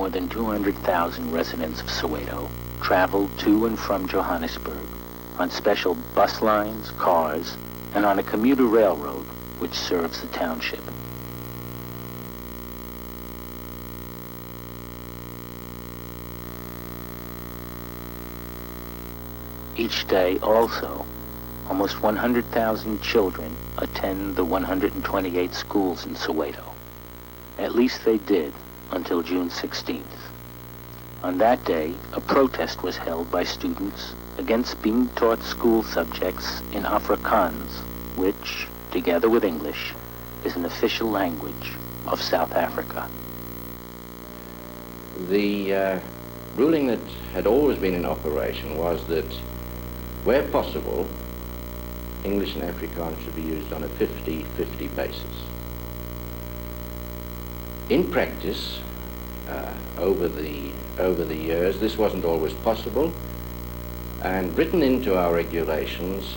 more than 200,000 residents of Soweto travel to and from Johannesburg on special bus lines, cars, and on a commuter railroad which serves the township. Each day, also, almost 100,000 children attend the 128 schools in Soweto. At least they did until June 16th. On that day, a protest was held by students against being taught school subjects in Afrikaans, which, together with English, is an official language of South Africa. The ruling that had always been in operation was that where possible, English and Afrikaans should be used on a 50-50 basis. In practice, over the years, this wasn't always possible, and written into our regulations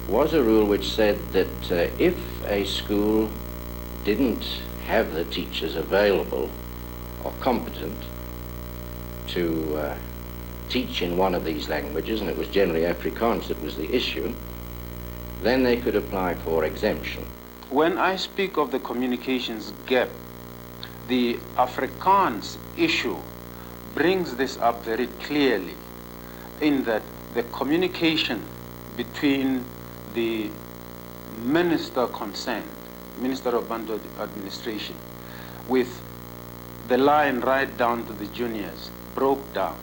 was a rule which said that if a school didn't have the teachers available or competent to teach in one of these languages, and it was generally Afrikaans that was the issue, then they could apply for exemption. When I speak of the communications gap, the Afrikaans issue brings this up very clearly, in that the communication between the minister concerned, Minister of Bantu Administration, with the line right down to the juniors, broke down.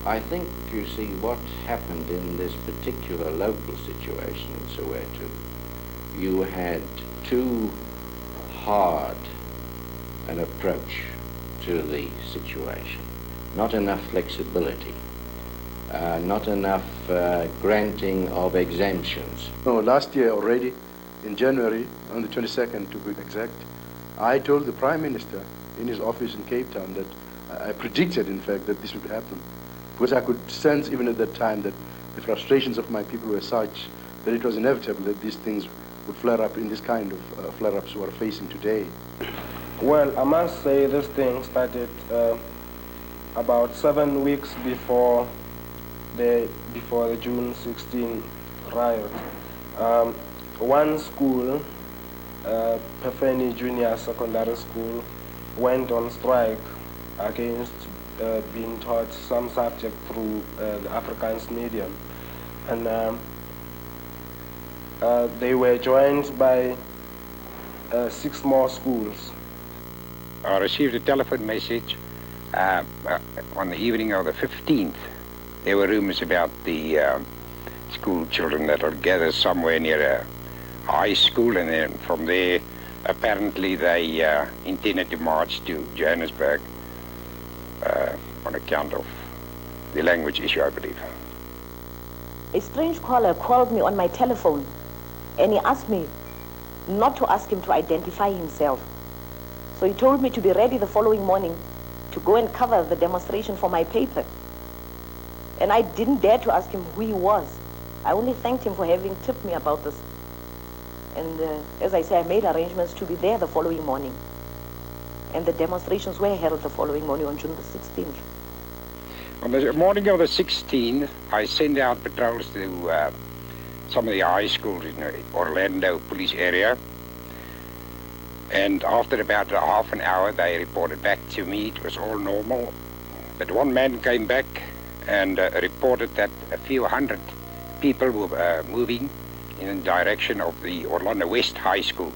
I think, you see, what happened in this particular local situation in Soweto, you had too hard an approach to the situation, not enough flexibility, not enough granting of exemptions. No, last year already, in January, on the 22nd to be exact, I told the Prime Minister in his office in Cape Town that I predicted, in fact, that this would happen. Because I could sense even at that time that the frustrations of my people were such that it was inevitable that these things would flare up in this kind of flare-ups we are facing today. Well, I must say this thing started about 7 weeks before the June 16 riot. One school, Pefeni Junior Secondary School, went on strike against being taught some subject through the Afrikaans medium, and they were joined by 6 more schools. I received a telephone message on the evening of the 15th. There were rumors about the school children that would gather somewhere near a high school, and then from there apparently they intended to march to Johannesburg on account of the language issue, I believe. A strange caller called me on my telephone, and he asked me not to ask him to identify himself. So he told me to be ready the following morning to go and cover the demonstration for my paper. And I didn't dare to ask him who he was. I only thanked him for having tipped me about this. And as I say, I made arrangements to be there the following morning. And the demonstrations were held the following morning on June the 16th. On the morning of the 16th, I sent out patrols to some of the high schools in the Orlando police area. And after about half an hour, they reported back to me. It was all normal. But one man came back and reported that a few hundred people were moving in the direction of the Orlando West High School.